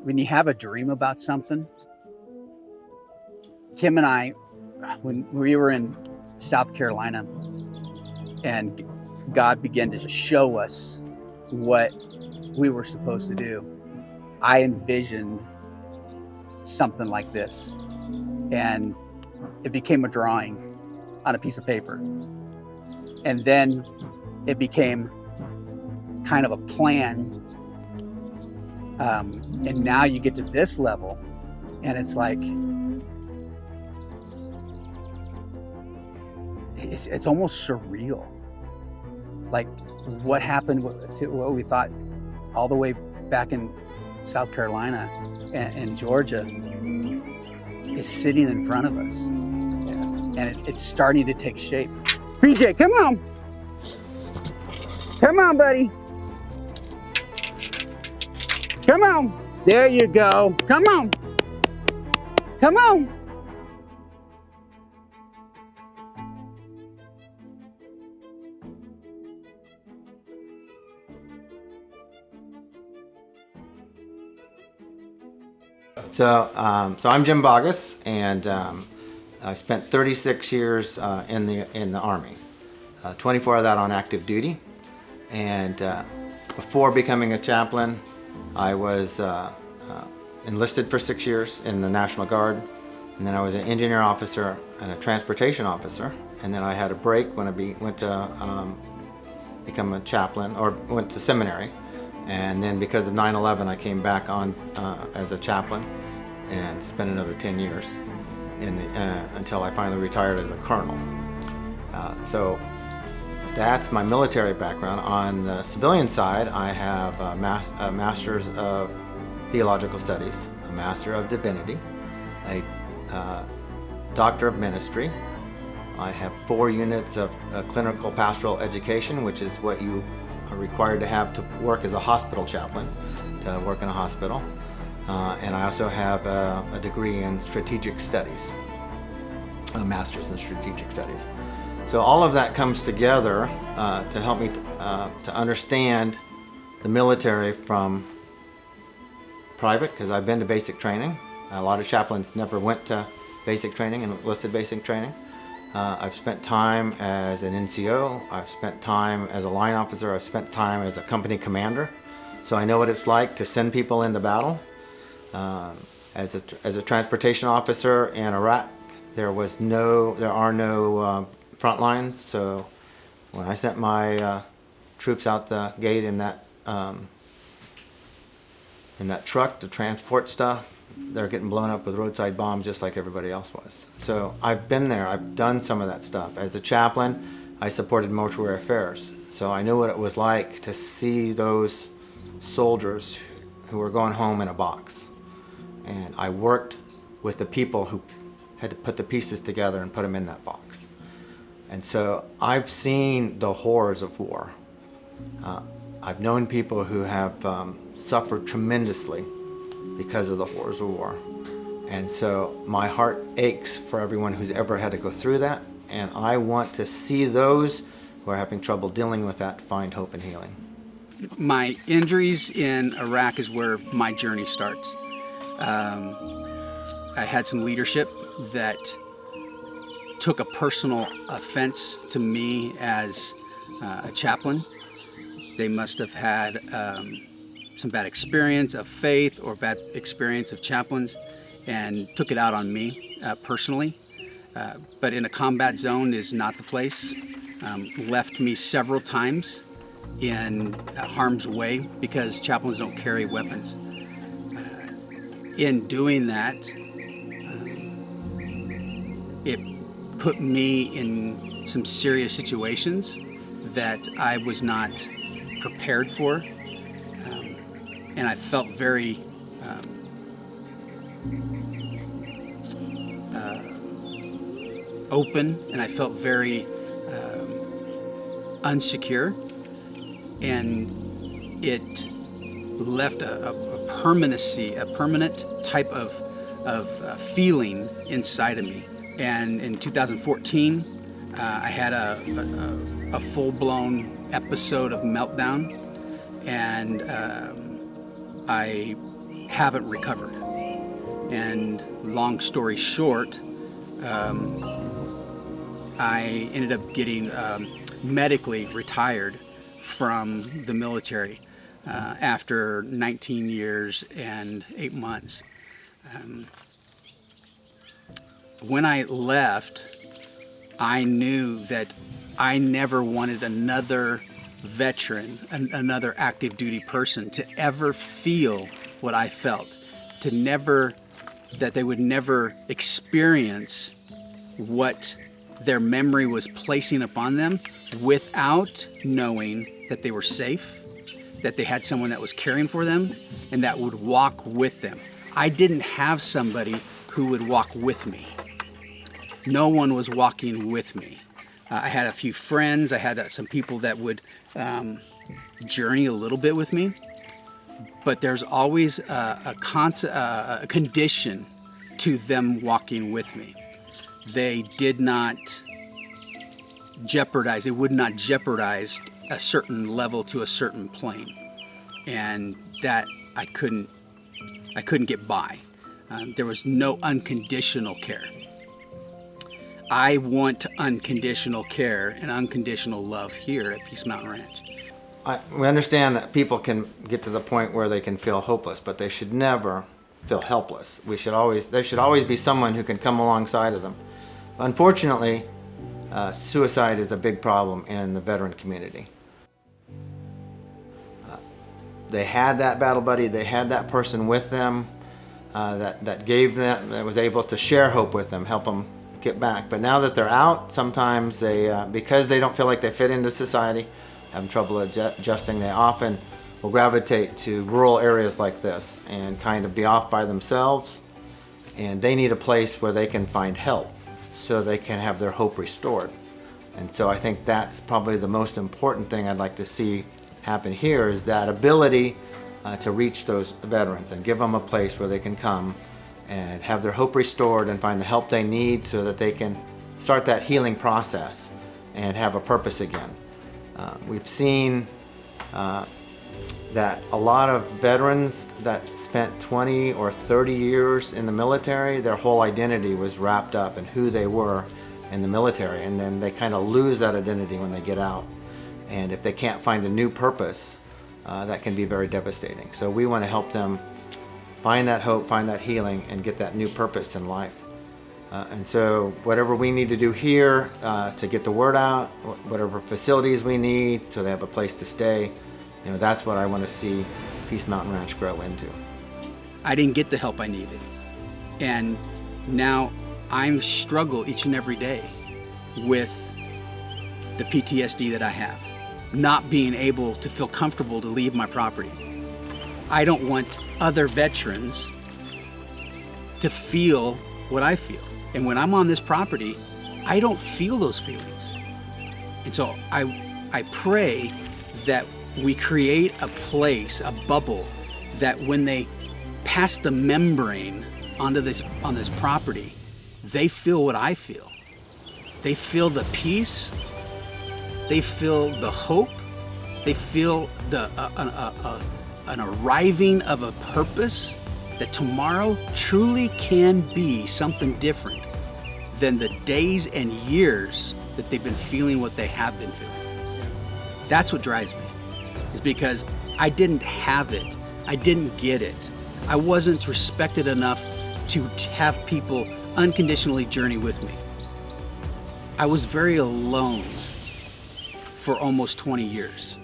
When you have a dream about something, Kim and I, when we were in South Carolina and God began to just show us what we were supposed to do, I envisioned something like this. And it became a drawing on a piece of paper. And then it became kind of a plan. And now you get to this level and it's like, it's almost surreal. Like what happened to what we thought all the way back in South Carolina and Georgia is sitting in front of us. And it's starting to take shape. BJ, come on. Come on, buddy. Come on. There you go. Come on. Come on. So I'm Jim Bogus, and I spent 36 years in the Army, 24 of that on active duty. And before becoming a chaplain, I was enlisted for 6 years in the National Guard, and then I was an engineer officer and a transportation officer. And then I had a break when I went to become a chaplain, or went to seminary. And then because of 9/11, I came back on as a chaplain and spent another 10 years until I finally retired as a colonel. So that's my military background. On the civilian side, I have a master's of theological studies, a master of divinity, a doctor of ministry. I have 4 units of clinical pastoral education, which is what you are required to have to work as a hospital chaplain, to work in a hospital. And I also have a degree in strategic studies, a master's in strategic studies. So all of that comes together to help me to understand the military from private, because I've been to basic training. A lot of chaplains never went to basic training and enlisted basic training. I've spent time as an NCO, I've spent time as a line officer, I've spent time as a company commander. So I know what it's like to send people into battle. As a transportation officer in Iraq, there are no front lines. So when I sent my troops out the gate in that truck to transport stuff, they're getting blown up with roadside bombs just like everybody else was. So I've been there, I've done some of that stuff. As a chaplain, I supported mortuary affairs. So I knew what it was like to see those soldiers who were going home in a box. And I worked with the people who had to put the pieces together and put them in that box. And so I've seen the horrors of war. I've known people who have suffered tremendously because of the horrors of war. And so my heart aches for everyone who's ever had to go through that. And I want to see those who are having trouble dealing with that find hope and healing. My injuries in Iraq is where my journey starts. I had some leadership that took a personal offense to me as a chaplain. They must have had some bad experience of faith or bad experience of chaplains and took it out on me personally. But in a combat zone is not the place. Left me several times in harm's way because chaplains don't carry weapons. In doing that, it put me in some serious situations that I was not prepared for, and I felt very open, and I felt very unsecure, and it left a permanent type of feeling inside of me. And in 2014, I had a full-blown episode of meltdown, and I haven't recovered. And long story short, I ended up getting medically retired from the military after 19 years and 8 months. When I left, I knew that I never wanted another veteran, another active duty person to ever feel what I felt, that they would never experience what their memory was placing upon them without knowing that they were safe, that they had someone that was caring for them and that would walk with them. I didn't have somebody who would walk with me. No one was walking with me. I had a few friends. I had some people that would journey a little bit with me, but there's always a condition to them walking with me. They did not jeopardize, it would not jeopardize a certain level to a certain plane. And that I couldn't get by. There was no unconditional care. I want unconditional care and unconditional love here at Peace Mountain Ranch. We understand that people can get to the point where they can feel hopeless, but they should never feel helpless. There should always be someone who can come alongside of them. Unfortunately, suicide is a big problem in the veteran community. They had that battle buddy, they had that person with them that was able to share hope with them, help them get back. But now that they're out, sometimes because they don't feel like they fit into society, having trouble adjusting, they often will gravitate to rural areas like this and kind of be off by themselves. And they need a place where they can find help so they can have their hope restored. And so I think that's probably the most important thing I'd like to see happen here, is that ability to reach those veterans and give them a place where they can come and have their hope restored and find the help they need so that they can start that healing process and have a purpose again. We've seen that a lot of veterans that spent 20 or 30 years in the military, their whole identity was wrapped up in who they were in the military, and then they kind of lose that identity when they get out. And if they can't find a new purpose, that can be very devastating. So we want to help them find that hope, find that healing, and get that new purpose in life. And so whatever we need to do here to get the word out, whatever facilities we need so they have a place to stay, that's what I want to see Peace Mountain Ranch grow into. I didn't get the help I needed. And now I struggle each and every day with the PTSD that I have, not being able to feel comfortable to leave my property. I don't want other veterans to feel what I feel. And when I'm on this property, I don't feel those feelings. And so I pray that we create a place, a bubble, that when they pass the membrane on this property, they feel what I feel. They feel the peace, they feel the hope, they feel an arriving of a purpose, that tomorrow truly can be something different than the days and years that they've been feeling what they have been feeling. That's what drives me, is because I didn't have it. I didn't get it. I wasn't respected enough to have people unconditionally journey with me. I was very alone for almost 20 years.